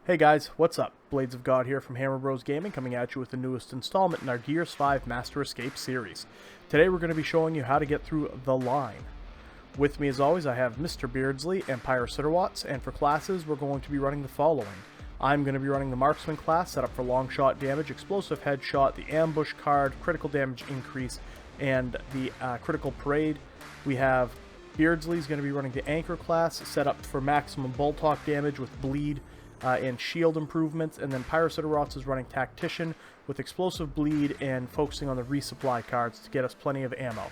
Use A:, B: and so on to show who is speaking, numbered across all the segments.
A: Hey guys, what's up? Blades of God here from Hammer Bros Gaming, coming at you with the newest installment in our Gears 5 Master Escape series. Today we're going to be showing you how to get through the line. With me as always I have Mr. Beardsley and Pyrocyterwatts, and for classes we're going to be running the following. I'm going to be running the Marksman class, set up for long shot damage, explosive headshot, the ambush card, critical damage increase, and the critical parade. We have Beardsley's going to be running the Anchor class, set up for maximum bolt-talk damage with bleed, and shield improvements, and then Pyrocyterwatts is running Tactician with explosive bleed and focusing on the resupply cards to get us plenty of ammo.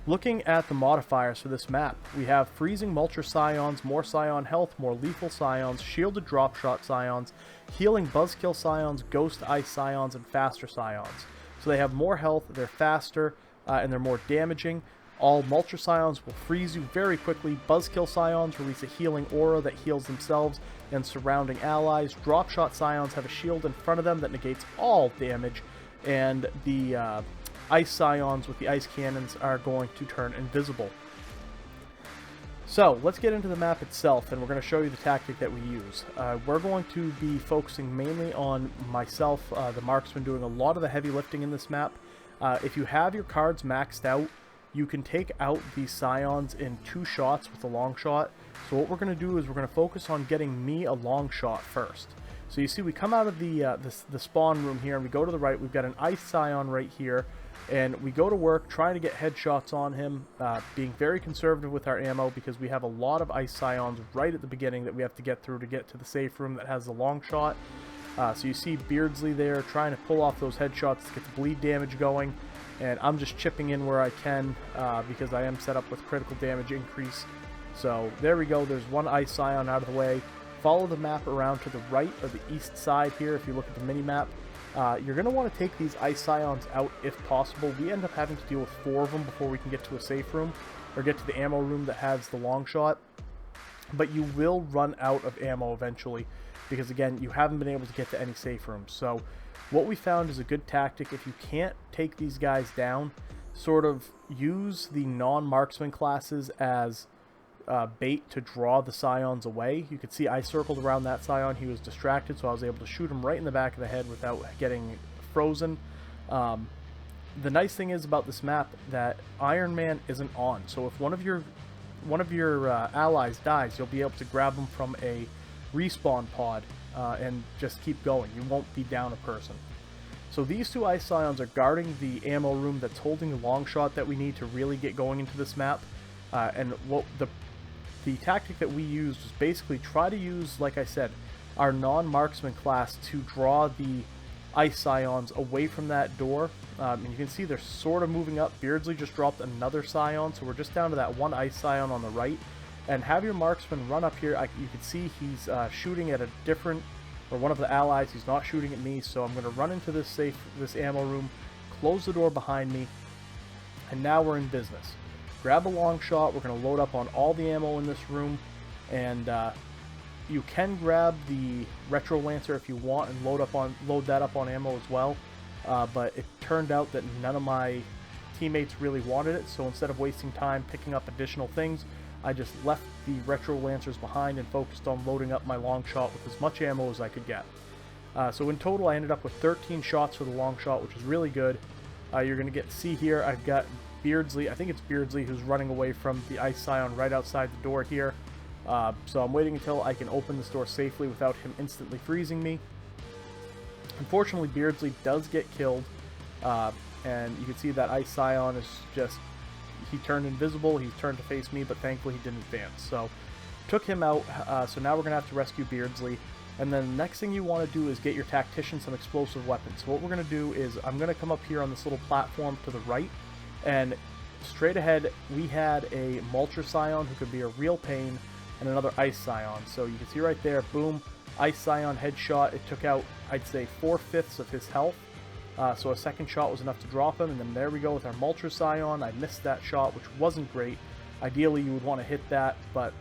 A: Looking at the modifiers for this map, we have freezing Mulcher scions, more scion health, more lethal scions, shielded dropshot scions, healing buzzkill scions, ghost ice scions, and faster scions. So they have more health, they're faster, and they're more damaging. All Mulcher scions will freeze you very quickly. Buzzkill scions release a healing aura that heals themselves and surrounding allies. Dropshot scions have a shield in front of them that negates all damage. And the ice scions with the ice cannons are going to turn invisible. So let's get into the map itself, and we're going to show you the tactic that we use. We're going to be focusing mainly on myself, the marksman, doing a lot of the heavy lifting in this map. If you have your cards maxed out, you can take out these scions in 2 shots with a long shot. So what we're going to do is we're going to focus on getting me a long shot first. So you see we come out of the spawn room here and we go to the right. We've got an ice scion right here, and we go to work trying to get headshots on him, being very conservative with our ammo because we have a lot of ice scions right at the beginning that we have to get through to get to the safe room that has the long shot. So you see Beardsley there trying to pull off those headshots to get the bleed damage going. And I'm just chipping in where I can because I am set up with critical damage increase. So there we go, there's one ice scion out of the way. Follow the map around to the right or the east side here if you look at the mini-map. You're going to want to take these ice scions out if possible. We end up having to deal with 4 of them before we can get to a safe room or get to the ammo room that has the long shot. But you will run out of ammo eventually because, again, you haven't been able to get to any safe rooms. So what we found is a good tactic. If you can't take these guys down, sort of use the non-marksman classes as bait to draw the scions away. You could see I circled around that scion. He was distracted, so I was able to shoot him right in the back of the head without getting frozen. The nice thing is about this map that Iron Man isn't on, so if one of your allies dies, you'll be able to grab them from a respawn pod and just keep going. You won't be down a person. So these 2 ice scions are guarding the ammo room that's holding the long shot that we need to really get going into this map. And what the tactic that we used was basically try to use, like I said, our non-marksman class to draw the ice scions away from that door. And you can see they're sort of moving up. Beardsley just dropped another scion, so we're just down to that one ice scion on the right. And have your marksman run up here. You can see he's shooting at a different, or one of the allies. He's not shooting at me, so I'm going to run into this ammo room, close the door behind me, and now we're in business. Grab a long shot. We're going to load up on all the ammo in this room, and you can grab the retro lancer if you want and load that up on ammo as well. But it turned out that none of my teammates really wanted it, so instead of wasting time picking up additional things, I just left the retro lancers behind and focused on loading up my long shot with as much ammo as I could get. So in total I ended up with 13 shots for the long shot, which is really good. You're going to see here I've got Beardsley, I think it's Beardsley, who's running away from the ice scion right outside the door here. So I'm waiting until I can open this door safely without him instantly freezing me. Unfortunately, Beardsley does get killed, and you can see that ice scion is just, he turned invisible, he's turned to face me, but thankfully he didn't advance. So took him out, so now we're going to have to rescue Beardsley. And then the next thing you want to do is get your tactician some explosive weapons. So what we're going to do is I'm going to come up here on this little platform to the right, and straight ahead we had a Mulcher scion who could be a real pain, and another ice scion. So you can see right there, boom, ice scion headshot. It took out, I'd say, 4/5 of his health. So a second shot was enough to drop him, and then there we go with our Mulcher scion. I missed that shot, which wasn't great. Ideally you would want to hit that, but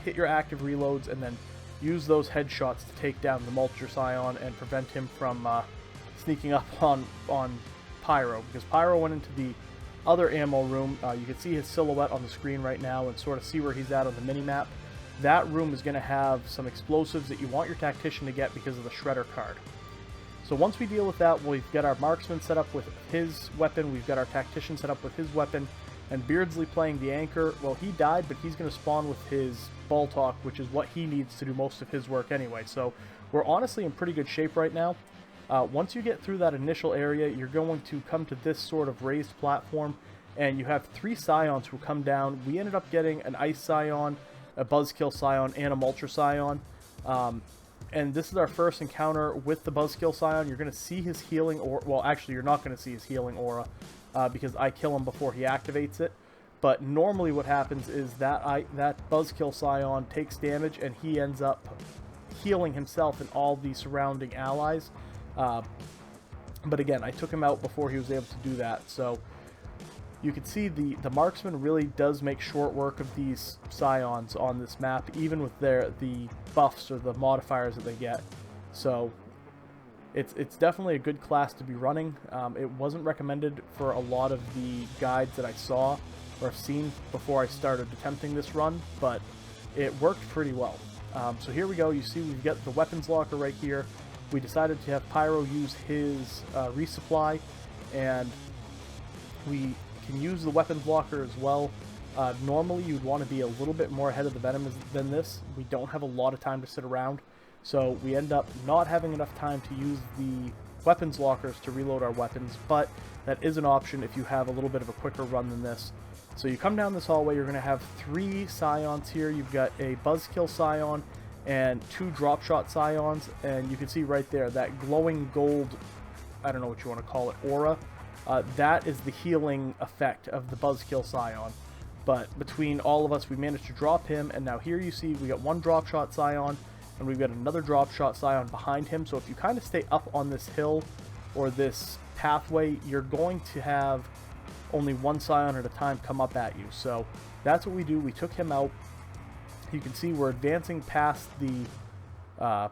A: hit your active reloads and then use those headshots to take down the Mulcher scion and prevent him from sneaking up on Pyro, because Pyro went into the other ammo room. You can see his silhouette on the screen right now and sort of see where he's at on the mini-map. that room is going to have some explosives that you want your tactician to get because of the shredder card. So once we deal with that, we've got our marksman set up with his weapon, we've got our tactician set up with his weapon, and Beardsley playing the anchor. Well, he died, but he's going to spawn with his ball talk, which is what he needs to do most of his work anyway. So we're honestly in pretty good shape right now. Once you get through that initial area, you're going to come to this sort of raised platform, and you have 3 scions who come down. We ended up getting an ice scion, a buzzkill scion, and a Mulcher scion. And this is our first encounter with the buzzkill scion. You're going to see his healing aura. Well, actually, you're not going to see his healing aura because I kill him before he activates it. But normally what happens is that that buzzkill scion takes damage and he ends up healing himself and all the surrounding allies. But again, I took him out before he was able to do that. So you can see the marksman really does make short work of these scions on this map, even with the buffs or the modifiers that they get. So it's definitely a good class to be running. It wasn't recommended for a lot of the guides that I saw or have seen before I started attempting this run, but it worked pretty well. So here we go. You see we've got the weapons locker right here. We decided to have Pyro use his resupply, and we can use the weapons locker as well. Normally you'd want to be a little bit more ahead of the venom than this. We don't have a lot of time to sit around, so we end up not having enough time to use the weapons lockers to reload our weapons, but that is an option if you have a little bit of a quicker run than this. So you come down this hallway, you're going to have 3 scions here. You've got a buzzkill scion and 2 dropshot scions, and you can see right there that glowing gold, I don't know what you want to call it, aura. That is the healing effect of the buzzkill scion. But between all of us, we managed to drop him, and now here you see we got 1 dropshot scion, and we've got another dropshot scion behind him. So if you kind of stay up on this hill or this pathway, you're going to have only 1 scion at a time come up at you. So that's what we do. We took him out. You can see we're advancing past the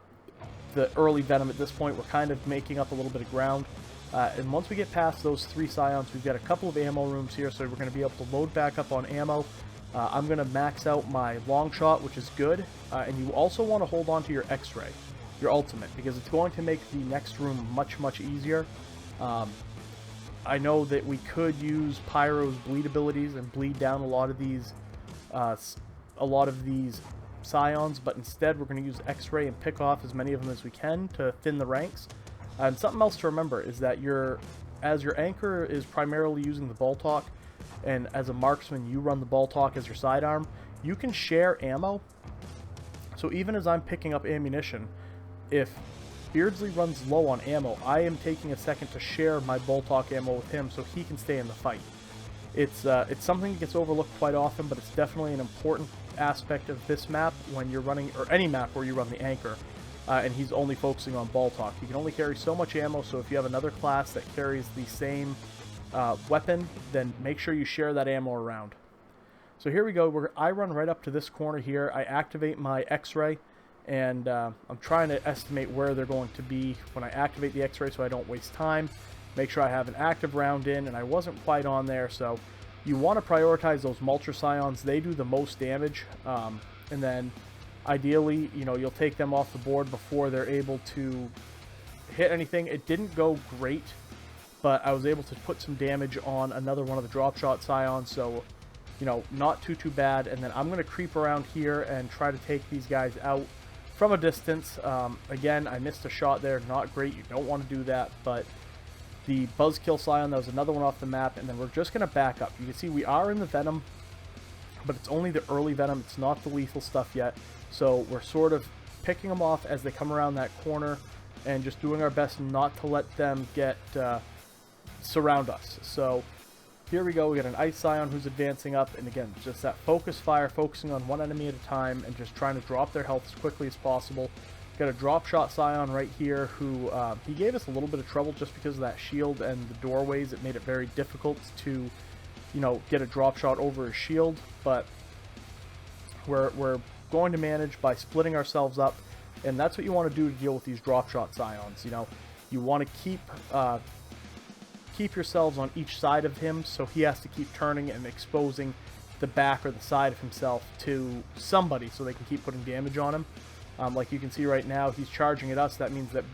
A: early venom at this point. We're kind of making up a little bit of ground. And once we get past those 3 scions, we've got a couple of ammo rooms here, so we're going to be able to load back up on ammo. I'm going to max out my longshot, which is good. And you also want to hold on to your X-ray, your ultimate, because it's going to make the next room much, much easier. I know that we could use Pyro's bleed abilities and bleed down a lot of these scions, but instead we're going to use X-ray and pick off as many of them as we can to thin the ranks. And something else to remember is that as your anchor is primarily using the ball talk, and as a marksman you run the ball talk as your sidearm, you can share ammo. So even as I'm picking up ammunition, if Beardsley runs low on ammo, I am taking a second to share my ball talk ammo with him so he can stay in the fight. It's something that gets overlooked quite often, but it's definitely an important aspect of this map when you're running, or any map where you run the anchor. And he's only focusing on ball talk. You can only carry so much ammo, so if you have another class that carries the same weapon, then make sure you share that ammo around. So here we go. I run right up to this corner here. I activate my X-ray, and I'm trying to estimate where they're going to be when I activate the X-ray so I don't waste time. Make sure I have an active round in, and I wasn't quite on there, so you want to prioritize those Mulcher scions. They do the most damage, and then ideally, you'll take them off the board before they're able to hit anything. It didn't go great, but I was able to put some damage on another one of the dropshot scions, so, not too bad. And then I'm going to creep around here and try to take these guys out from a distance. Again, I missed a shot there. Not great. You don't want to do that, but the buzzkill scion, that was another one off the map, and then we're just going to back up. You can see we are in the venom, but it's only the early venom. It's not the lethal stuff yet. So we're sort of picking them off as they come around that corner and just doing our best not to let them surround us. So here we go. We got an ice scion who's advancing up, and again, just that focus fire, focusing on one enemy at a time and just trying to drop their health as quickly as possible. Got a dropshot scion right here who he gave us a little bit of trouble just because of that shield and the doorways. It made it very difficult to, get a dropshot over his shield, but we're going to manage by splitting ourselves up, and that's what you want to do to deal with these dropshot scions. You want to keep yourselves on each side of him, so he has to keep turning and exposing the back or the side of himself to somebody so they can keep putting damage on him. Like you can see right now, he's charging at us. That means that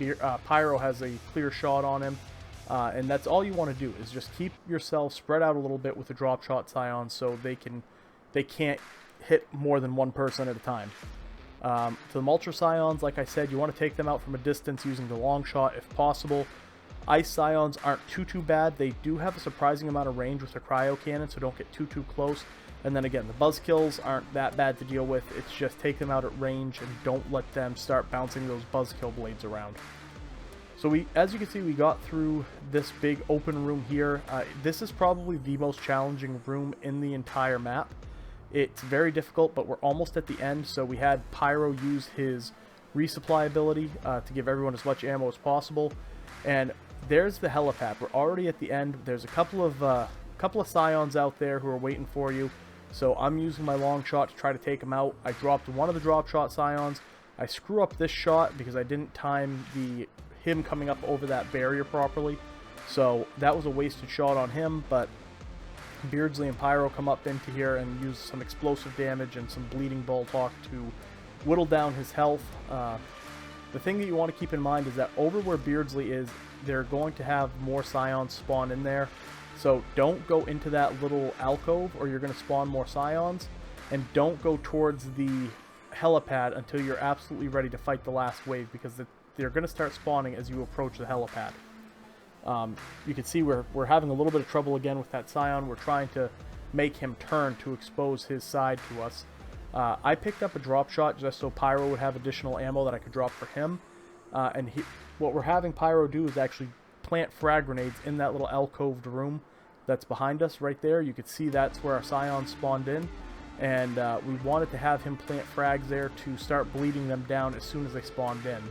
A: Pyro has a clear shot on him. And that's all you want to do, is just keep yourself spread out a little bit with the drop shot scions so they can't hit more than one person at a time. To the Mulcher scions, like I said, you want to take them out from a distance using the long shot if possible. Ice scions aren't too bad. They do have a surprising amount of range with their cryo cannon, so don't get too close. And then again, the buzzkills aren't that bad to deal with. It's just take them out at range and don't let them start bouncing those buzzkill blades around. So as you can see, we got through this big open room here. This is probably the most challenging room in the entire map. It's very difficult, but we're almost at the end. So we had Pyro use his resupply ability to give everyone as much ammo as possible. And there's the helipad. We're already at the end. There's a couple of scions out there who are waiting for you. So I'm using my long shot to try to take them out. I dropped one of the drop shot scions. I screw up this shot because I didn't time him coming up over that barrier properly. So that was a wasted shot on him, but Beardsley and Pyro come up into here and use some explosive damage and some bleeding ball talk to whittle down his health. The thing that you want to keep in mind is that over where Beardsley is, they're going to have more scions spawn in there. So don't go into that little alcove or you're going to spawn more scions. And don't go towards the helipad until you're absolutely ready to fight the last wave, because they're going to start spawning as you approach the helipad. You can see we're having a little bit of trouble again with that scion. We're trying to make him turn to expose his side to us. I picked up a drop shot just so Pyro would have additional ammo that I could drop for him. What we're having Pyro do is actually plant frag grenades in that little alcoved room that's behind us right there. You can see that's where our scion spawned in. And we wanted to have him plant frags there to start bleeding them down as soon as they spawned in.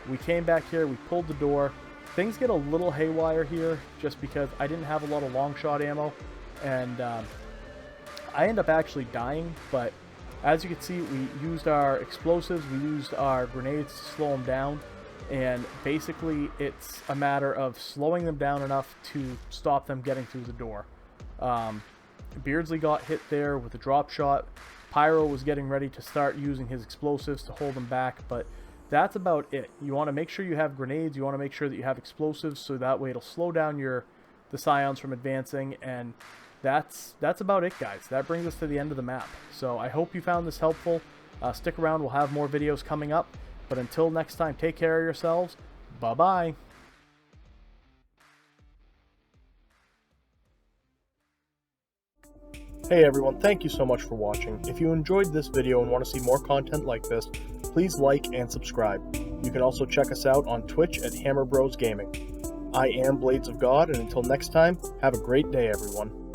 A: We came back here, we pulled the door. Things get a little haywire here just because I didn't have a lot of long shot ammo. And I end up actually dying, but as you can see, we used our explosives, we used our grenades to slow them down, and basically it's a matter of slowing them down enough to stop them getting through the door. Beardsley got hit there with a drop shot. Pyro was getting ready to start using his explosives to hold them back, but that's about it. You want to make sure you have grenades, you want to make sure that you have explosives, so that way it'll slow down the scions from advancing, and that's about it, guys. That brings us to the end of the map. So I hope you found this helpful. Stick around, we'll have more videos coming up. But until next time, take care of yourselves. Bye-bye. Hey everyone, thank you so much for watching. If you enjoyed this video and want to see more content like this, please like and subscribe. You can also check us out on Twitch at Hammer Bros Gaming. I am Blades of God, and until next time, have a great day everyone.